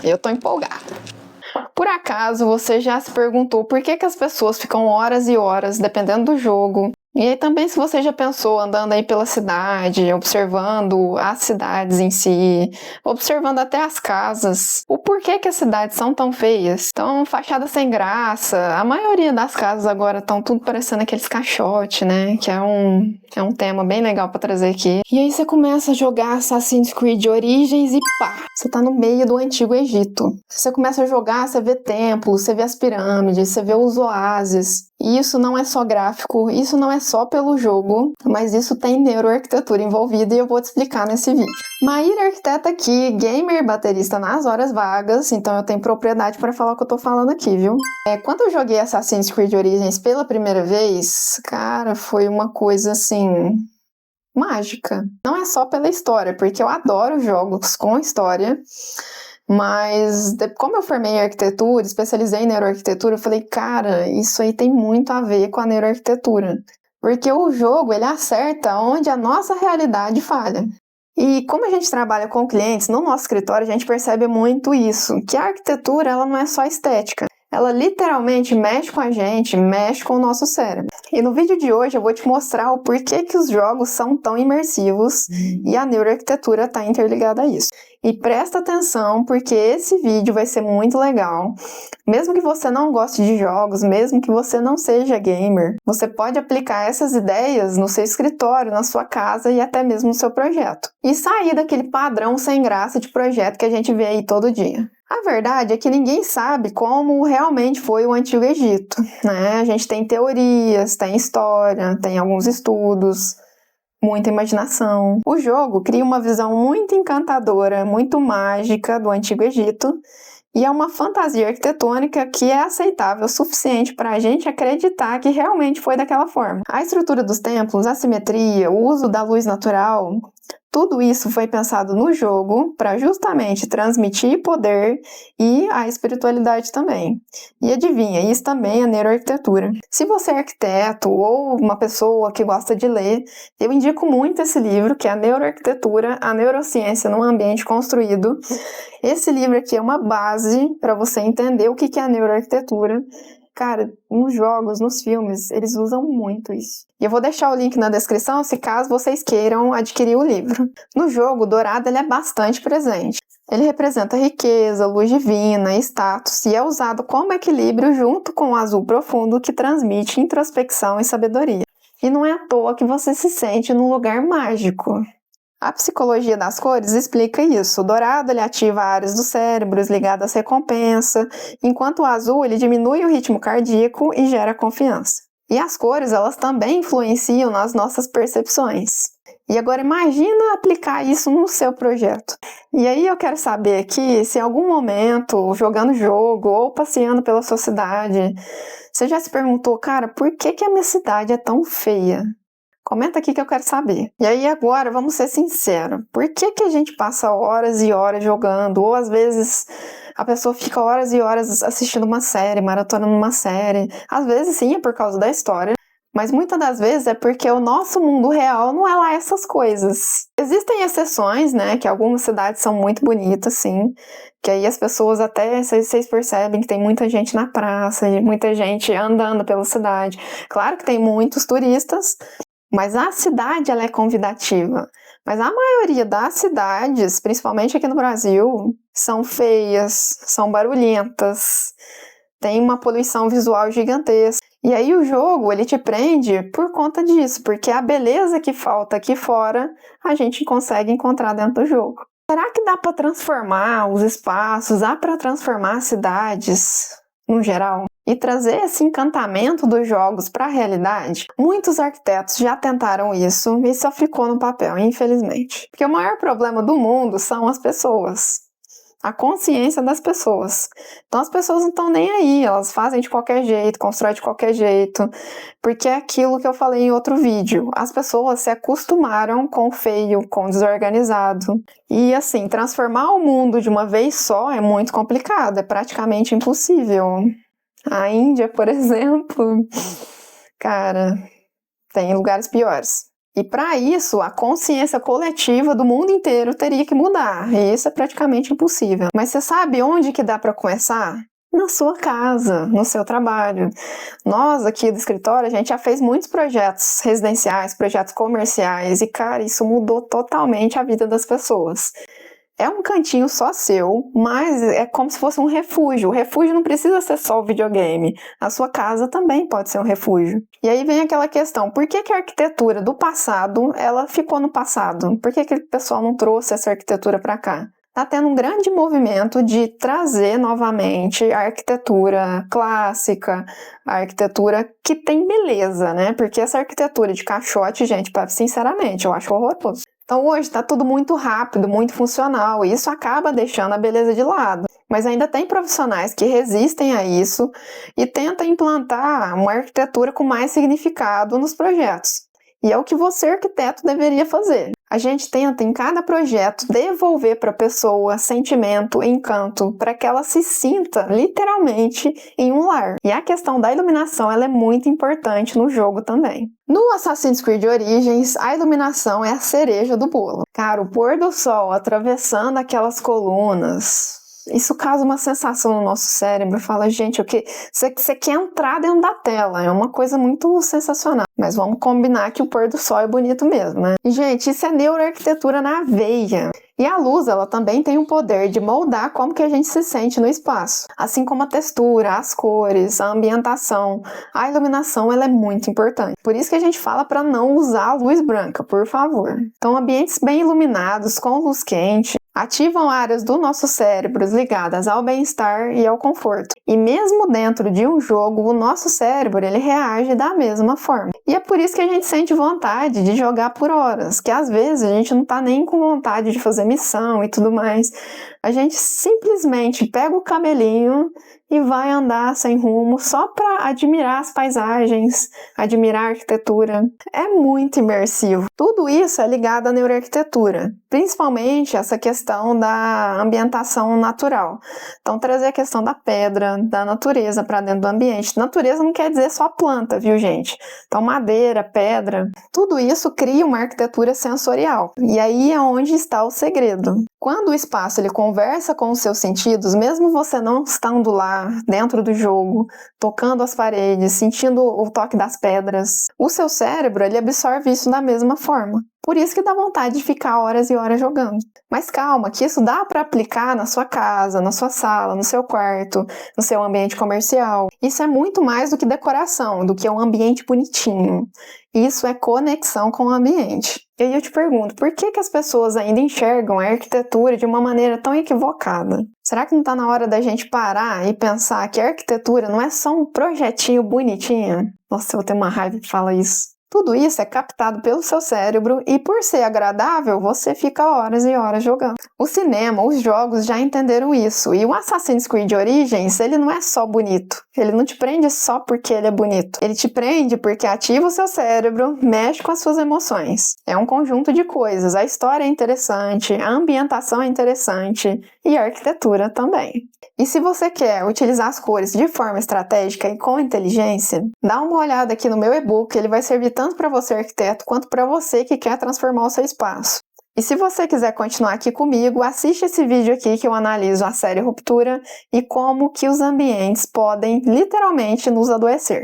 Eu tô empolgada. Por acaso você já se perguntou por que as pessoas ficam horas e horas dependendo do jogo? E aí também se você já pensou andando aí pela cidade, observando as cidades em si, observando até as casas, o porquê que as cidades são tão feias, tão fachada sem graça. A maioria das casas agora estão tudo parecendo aqueles caixotes, né? Que é um tema bem legal pra trazer aqui. E aí você começa a jogar Assassin's Creed Origins e pá! Você tá no meio do Antigo Egito. Você começa a jogar, você vê templos, você vê as pirâmides, você vê os oásis. E isso não é só gráfico, isso não é só pelo jogo, mas isso tem neuroarquitetura envolvida e eu vou te explicar nesse vídeo. Maíra arquiteta aqui, gamer e baterista nas horas vagas, então eu tenho propriedade para falar o que eu tô falando aqui, viu? Quando eu joguei Assassin's Creed Origins pela primeira vez, cara, foi uma coisa assim mágica. Não é só pela história, porque eu adoro jogos com história, mas como eu formei em arquitetura, especializei em neuroarquitetura, eu falei, cara, isso aí tem muito a ver com a neuroarquitetura. Porque o jogo, ele acerta onde a nossa realidade falha. E como a gente trabalha com clientes, no nosso escritório a gente percebe muito isso, que a arquitetura, ela não é só estética. Ela literalmente mexe com a gente, mexe com o nosso cérebro. E no vídeo de hoje eu vou te mostrar o porquê que os jogos são tão imersivos e a neuroarquitetura está interligada a isso. E presta atenção porque esse vídeo vai ser muito legal. Mesmo que você não goste de jogos, mesmo que você não seja gamer, você pode aplicar essas ideias no seu escritório, na sua casa e até mesmo no seu projeto. E sair daquele padrão sem graça de projeto que a gente vê aí todo dia. A verdade é que ninguém sabe como realmente foi o Antigo Egito, né? A gente tem teorias, tem história, tem alguns estudos, muita imaginação. O jogo cria uma visão muito encantadora, muito mágica do Antigo Egito e é uma fantasia arquitetônica que é aceitável o suficiente para a gente acreditar que realmente foi daquela forma. A estrutura dos templos, a simetria, o uso da luz natural, tudo isso foi pensado no jogo para justamente transmitir poder e a espiritualidade também. E adivinha, isso também é neuroarquitetura. Se você é arquiteto ou uma pessoa que gosta de ler, eu indico muito esse livro, que é a Neuroarquitetura, a Neurociência num Ambiente Construído. Esse livro aqui é uma base para você entender o que é a neuroarquitetura. Cara, nos jogos, nos filmes, eles usam muito isso. E eu vou deixar o link na descrição se caso vocês queiram adquirir o livro. No jogo, o dourado ele é bastante presente. Ele representa riqueza, luz divina, status e é usado como equilíbrio junto com o azul profundo que transmite introspecção e sabedoria. E não é à toa que você se sente num lugar mágico. A psicologia das cores explica isso. O dourado ele ativa áreas do cérebro ligadas à recompensa, enquanto o azul ele diminui o ritmo cardíaco e gera confiança. E as cores elas também influenciam nas nossas percepções. E agora imagina aplicar isso no seu projeto. E aí eu quero saber aqui se em algum momento, jogando jogo ou passeando pela sua cidade, você já se perguntou, cara, por que a minha cidade é tão feia? Comenta aqui que eu quero saber. E aí agora, vamos ser sinceros, por que a gente passa horas e horas jogando? Ou às vezes a pessoa fica horas e horas assistindo uma série, maratonando uma série. Às vezes sim, é por causa da história. Mas muitas das vezes é porque o nosso mundo real não é lá essas coisas. Existem exceções, né, que algumas cidades são muito bonitas, sim, que aí as pessoas até, vocês percebem que tem muita gente na praça, muita gente andando pela cidade. Claro que tem muitos turistas, mas a cidade ela é convidativa. Mas a maioria das cidades, principalmente aqui no Brasil, são feias, são barulhentas, tem uma poluição visual gigantesca. E aí o jogo, ele te prende por conta disso, porque a beleza que falta aqui fora, a gente consegue encontrar dentro do jogo. Será que dá para transformar os espaços, dá para transformar as cidades, no geral? E trazer esse encantamento dos jogos para a realidade? Muitos arquitetos já tentaram isso e só ficou no papel, infelizmente. Porque o maior problema do mundo são as pessoas. A consciência das pessoas. Então as pessoas não estão nem aí, elas fazem de qualquer jeito, constroem de qualquer jeito, porque é aquilo que eu falei em outro vídeo. As pessoas se acostumaram com o feio, com o desorganizado. E assim, transformar o mundo de uma vez só é muito complicado, é praticamente impossível. A Índia, por exemplo, cara, tem lugares piores. E para isso, a consciência coletiva do mundo inteiro teria que mudar. E isso é praticamente impossível. Mas você sabe onde que dá para começar? Na sua casa, no seu trabalho. Nós aqui do escritório, a gente já fez muitos projetos residenciais, projetos comerciais. E, cara, isso mudou totalmente a vida das pessoas. É um cantinho só seu, mas é como se fosse um refúgio. O refúgio não precisa ser só o videogame. A sua casa também pode ser um refúgio. E aí vem aquela questão, por que a arquitetura do passado, ela ficou no passado? Por que aquele pessoal não trouxe essa arquitetura para cá? Está tendo um grande movimento de trazer novamente a arquitetura clássica, a arquitetura que tem beleza, né? Porque essa arquitetura de caixote, gente, sinceramente, eu acho horroroso. Então hoje está tudo muito rápido, muito funcional, e isso acaba deixando a beleza de lado. Mas ainda tem profissionais que resistem a isso e tentam implantar uma arquitetura com mais significado nos projetos. E é o que você, arquiteto, deveria fazer. A gente tenta, em cada projeto, devolver para a pessoa sentimento, encanto, para que ela se sinta, literalmente, em um lar. E a questão da iluminação, ela é muito importante no jogo também. No Assassin's Creed Origins, a iluminação é a cereja do bolo. Cara, o pôr do sol atravessando aquelas colunas, isso causa uma sensação no nosso cérebro. Fala, gente, o que você quer entrar dentro da tela. É uma coisa muito sensacional. Mas vamos combinar que o pôr do sol é bonito mesmo, né? E, gente, isso é neuroarquitetura na veia. E a luz, ela também tem o poder de moldar como que a gente se sente no espaço. Assim como a textura, as cores, a ambientação, a iluminação, ela é muito importante. Por isso que a gente fala para não usar a luz branca, por favor. Então, ambientes bem iluminados, com luz quente, ativam áreas do nosso cérebro ligadas ao bem-estar e ao conforto. E mesmo dentro de um jogo, o nosso cérebro, ele reage da mesma forma. E é por isso que a gente sente vontade de jogar por horas, que às vezes a gente não tá nem com vontade de fazer missão e tudo mais. A gente simplesmente pega o camelinho e vai andar sem rumo só para admirar as paisagens, admirar a arquitetura. É muito imersivo. Tudo isso é ligado à neuroarquitetura, principalmente essa questão da ambientação natural. Então, trazer a questão da pedra, da natureza para dentro do ambiente. Natureza não quer dizer só planta, viu, gente? Então, madeira, pedra, tudo isso cria uma arquitetura sensorial. E aí é onde está o segredo. Quando o espaço ele conversa com os seus sentidos, mesmo você não estando lá, dentro do jogo, tocando as paredes, sentindo o toque das pedras, o seu cérebro ele absorve isso da mesma forma. Por isso que dá vontade de ficar horas e horas jogando. Mas calma, que isso dá para aplicar na sua casa, na sua sala, no seu quarto, no seu ambiente comercial. Isso é muito mais do que decoração, do que um ambiente bonitinho. Isso é conexão com o ambiente. E aí eu te pergunto, por que as pessoas ainda enxergam a arquitetura de uma maneira tão equivocada? Será que não está na hora da gente parar e pensar que a arquitetura não é só um projetinho bonitinho? Nossa, eu vou ter uma raiva que fala isso. Tudo isso é captado pelo seu cérebro e, por ser agradável, você fica horas e horas jogando. O cinema, os jogos já entenderam isso. E o Assassin's Creed Origins, ele não é só bonito. Ele não te prende só porque ele é bonito. Ele te prende porque ativa o seu cérebro, mexe com as suas emoções. É um conjunto de coisas. A história é interessante, a ambientação é interessante e a arquitetura também. E se você quer utilizar as cores de forma estratégica e com inteligência, dá uma olhada aqui no meu e-book, ele vai servir tanto para você, arquiteto, quanto para você que quer transformar o seu espaço. E se você quiser continuar aqui comigo, assiste esse vídeo aqui que eu analiso a série Ruptura e como que os ambientes podem literalmente nos adoecer.